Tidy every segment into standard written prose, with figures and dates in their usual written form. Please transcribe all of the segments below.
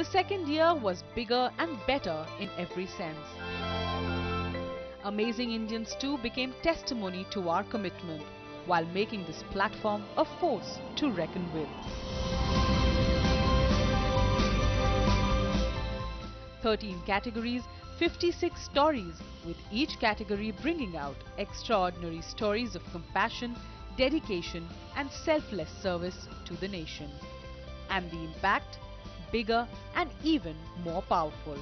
The second year was bigger and better in every sense. Amazing Indians too became testimony to our commitment, while making this platform a force to reckon with. 13 categories, 56 stories, with each category bringing out extraordinary stories of compassion, dedication and selfless service to the nation. And the impact, bigger and even more powerful.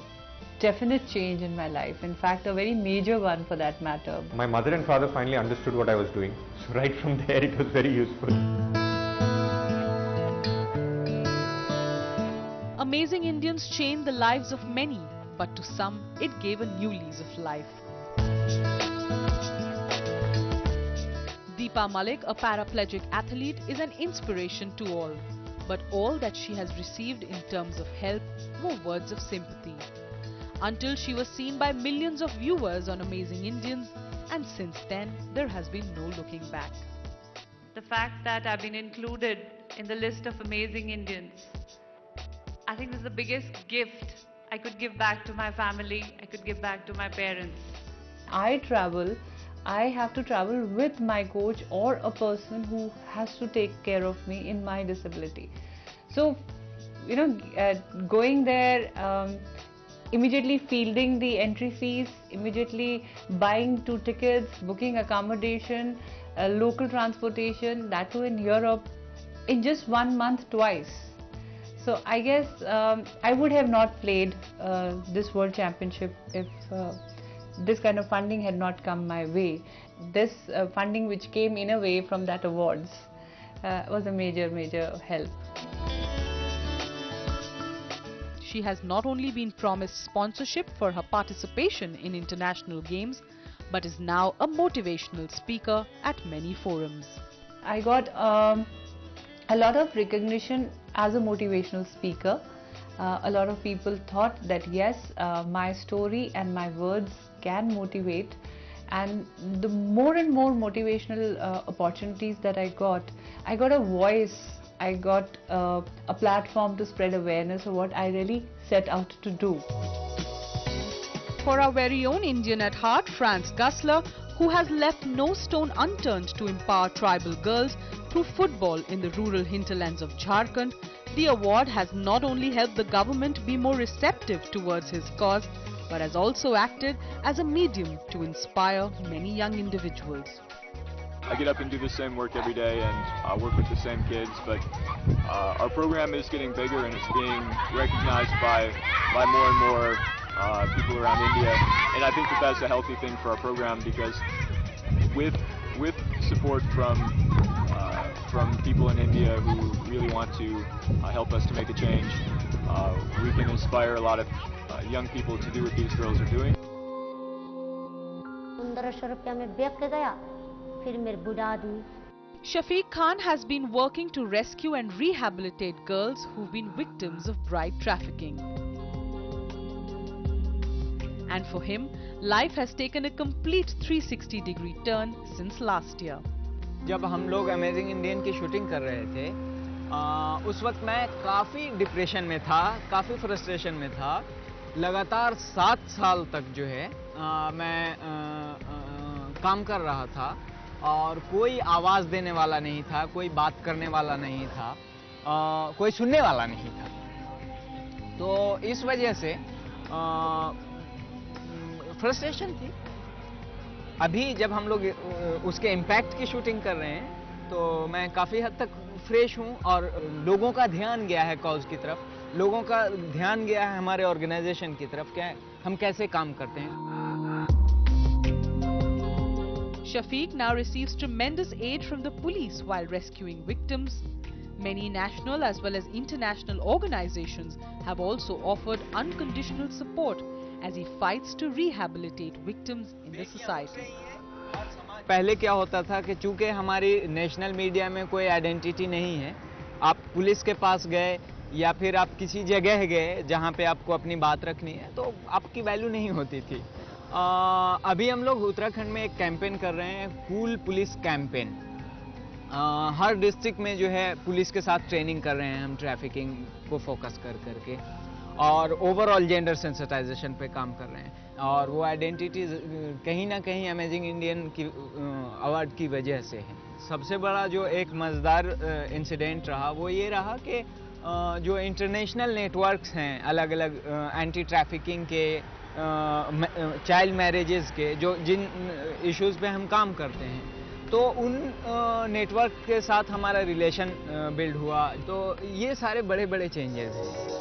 Definite change in my life. In fact, a very major one for that matter. My mother and father finally understood what I was doing. So right from there it was very useful. Amazing Indians changed the lives of many, but to some it gave a new lease of life. Deepa Malik, a paraplegic athlete, is an inspiration to all. But all that she has received in terms of help were words of sympathy. Until she was seen by millions of viewers on Amazing Indians, and since then there has been no looking back. The fact that I've been included in the list of Amazing Indians, I think this is the biggest gift I could give back to my family, I could give back to my parents. I travel, I have to travel with my coach or a person who has to take care of me in my disability. So, going there, immediately fielding the entry fees, immediately buying 2 tickets, booking accommodation, local transportation, that too in Europe, in just 1 month twice. So I guess I would have not played this World Championship if this kind of funding had not come my way. This funding which came in a way from that awards was a major help. She has not only been promised sponsorship for her participation in international games, but is now a motivational speaker at many forums. I got a lot of recognition as a motivational speaker. A lot of people thought that yes, my story and my words can motivate, and the more and more motivational opportunities that I got a voice, I got a platform to spread awareness of what I really set out to do. For our very own Indian at heart, Franz Gussler, who has left no stone unturned to empower tribal girls through football in the rural hinterlands of Jharkhand, the award has not only helped the government be more receptive towards his cause, but has also acted as a medium to inspire many young individuals. I get up and do the same work every day and work with the same kids, but our program is getting bigger and it's being recognized by more and more people around India, and I think that that's a healthy thing for our program, because with support from people in India who really want to help us to make a change, we can inspire a lot of young people to do what these girls are doing. Shafiq Khan has been working to rescue and rehabilitate girls who've been victims of bride trafficking. And for him, life has taken a complete 360-degree turn since last year. जब हम लोग amazing Indian की shooting कर रहे थे, उस वक्त मैं काफ़ी डिप्रेशन में था, काफ़ी फ्रस्ट्रेशन में था। लगातार 7 साल तक जो है मैं काम कर रहा था और कोई आवाज़ देने वाला नहीं था, कोई बात करने वाला नहीं था, कोई सुनने वाला नहीं था। तो इस वजह से फ्रस्ट्रेशन थी। अभी जब हम लोग उसके इम्पैक्ट की शूटिंग कर रहे हैं तो मैं काफ़ी हद तक फ्रेश हूँ और लोगों का ध्यान गया है कॉज की तरफ, लोगों का ध्यान गया है हमारे ऑर्गेनाइजेशन की तरफ कि हम कैसे काम करते हैं। Shafiq now receives tremendous aid from the police while rescuing victims. Many national as well as international organizations have also offered unconditional support as he fights to rehabilitate victims in the society. पहले क्या होता था कि चूंकि हमारी national media में कोई identity नहीं है, आप पुलिस के पास गए या फिर आप किसी जगह गए जहां पे आपको अपनी बात रखनी है तो आपकी वैल्यू नहीं होती थी। अभी हम लोग उत्तराखंड में एक कैंपेन कर रहे हैं, कूल पुलिस कैंपेन। हर डिस्ट्रिक्ट में जो है पुलिस के साथ ट्रेनिंग कर रहे हैं हम ट्रैफिकिंग को फोकस करके, और ओवरऑल जेंडर सेंसिटाइजेशन पे काम कर रहे हैं। और वो आइडेंटिटी कहीं ना कहीं अमेजिंग इंडियन की अवार्ड की वजह से है। सबसे बड़ा जो एक मज़ेदार इंसिडेंट रहा वो ये रहा कि जो इंटरनेशनल नेटवर्क्स हैं अलग अलग एंटी ट्रैफिकिंग के, चाइल्ड मैरिजेस के, जो जिन इश्यूज़ पे हम काम करते हैं, तो उन नेटवर्क के साथ हमारा रिलेशन बिल्ड हुआ। तो ये सारे बड़े बड़े चेंजेस हैं।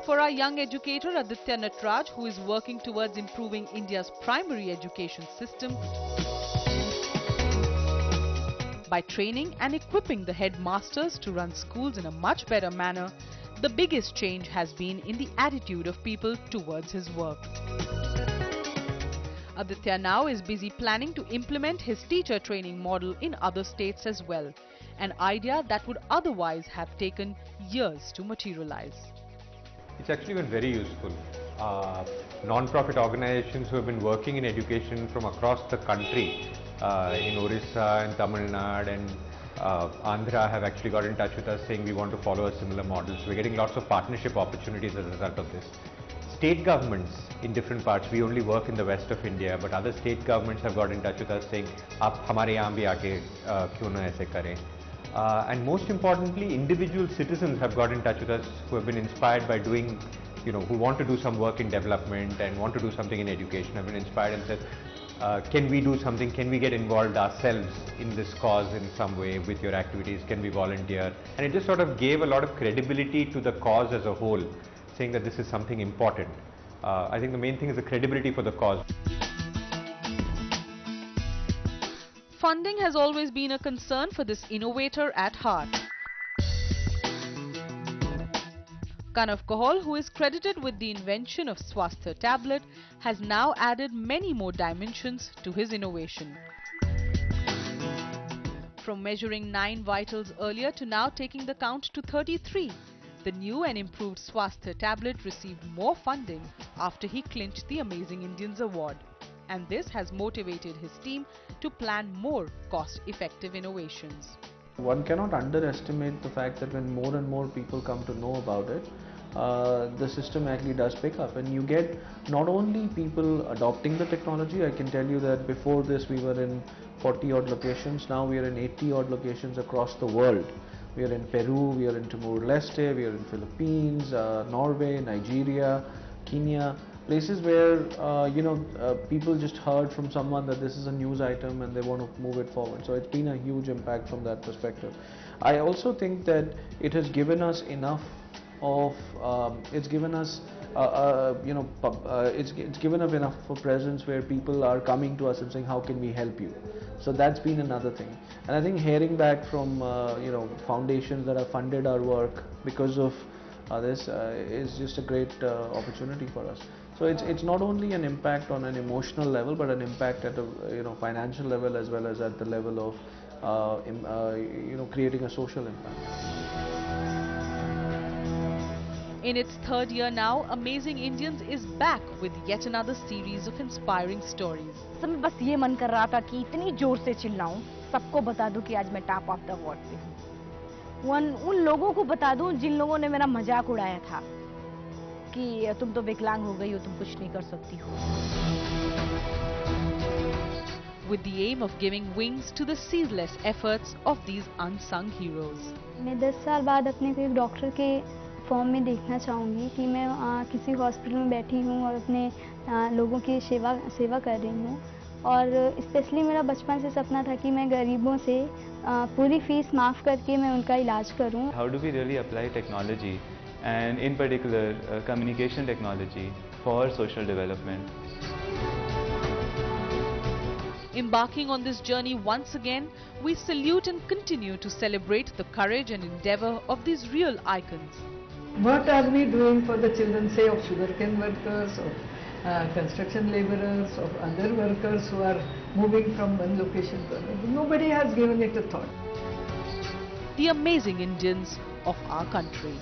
For our young educator Aditya Natraj, who is working towards improving India's primary education system by training and equipping the headmasters to run schools in a much better manner, the biggest change has been in the attitude of people towards his work. Aditya now is busy planning to implement his teacher training model in other states as well, an idea that would otherwise have taken years to materialize. It's actually been very useful. Non-profit organizations who have been working in education from across the country, in Orissa and Tamil Nadu and Andhra, have actually got in touch with us saying we want to follow a similar model. So we're getting lots of partnership opportunities as a result of this. State governments in different parts, we only work in the west of India, but other state governments have got in touch with us saying, "Aap hamare yahan bhi aake kyun na aise kare?" And most importantly, individual citizens have got in touch with us who have been inspired by doing, who want to do some work in development and want to do something in education, have been inspired and said, can we do something, can we get involved ourselves in this cause in some way with your activities, can we volunteer? And it just sort of gave a lot of credibility to the cause as a whole, saying that this is something important. I think the main thing is the credibility for the cause. Funding has always been a concern for this innovator at heart. Kanav Kohol, who is credited with the invention of Swasthya tablet, has now added many more dimensions to his innovation. From measuring 9 vitals earlier to now taking the count to 33, the new and improved Swasthya tablet received more funding after he clinched the Amazing Indians award. And this has motivated his team to plan more cost-effective innovations. One cannot underestimate the fact that when more and more people come to know about it, the system actually does pick up, and you get not only people adopting the technology. I can tell you that before this we were in 40 odd locations, now we are in 80 odd locations across the world. We are in Peru, we are in Timor-Leste, we are in Philippines, Norway, Nigeria, Kenya. Places where people just heard from someone that this is a news item and they want to move it forward. So it's been a huge impact from that perspective. I also think that it has given us enough of it's given us it's given up enough of a presence where people are coming to us and saying, how can we help you? So that's been another thing. And I think hearing back from foundations that have funded our work because of this is just a great opportunity for us. So it's not only an impact on an emotional level, but an impact at a financial level as well as at the level of creating a social impact. In its third year now, Amazing Indians is back with yet another series of inspiring stories. सब बस ये मन कर रहा था कि इतनी जोर से चिल्लाऊं, सबको बता दूं कि आज मैं टॉप ऑफ द अवार्ड पे हूँ। उन लोगों को बता दूं जिन लोगों ने मेरा मजाक उड़ाया था कि तुम तो विकलांग हो गई हो, तुम कुछ नहीं कर सकती हो। With the aim of giving wings to the ceaseless efforts of these unsung heroes. मैं 10 साल बाद अपने को एक डॉक्टर के फॉर्म में देखना चाहूँगी कि मैं किसी हॉस्पिटल में बैठी हूँ और अपने लोगों की सेवा कर रही हूँ। और स्पेशली मेरा बचपन से सपना था कि मैं गरीबों से पूरी फीस माफ़ करके मैं उनका इलाज करूँ। How do we really apply technology and in particular communication technology for social development? Embarking on this journey once again, we salute and continue to celebrate the courage and endeavour of these real icons. What are we doing for the children, say, of sugarcane workers, of construction labourers, of other workers who are moving from one location to another? Nobody has given it a thought. The Amazing Indians of our country.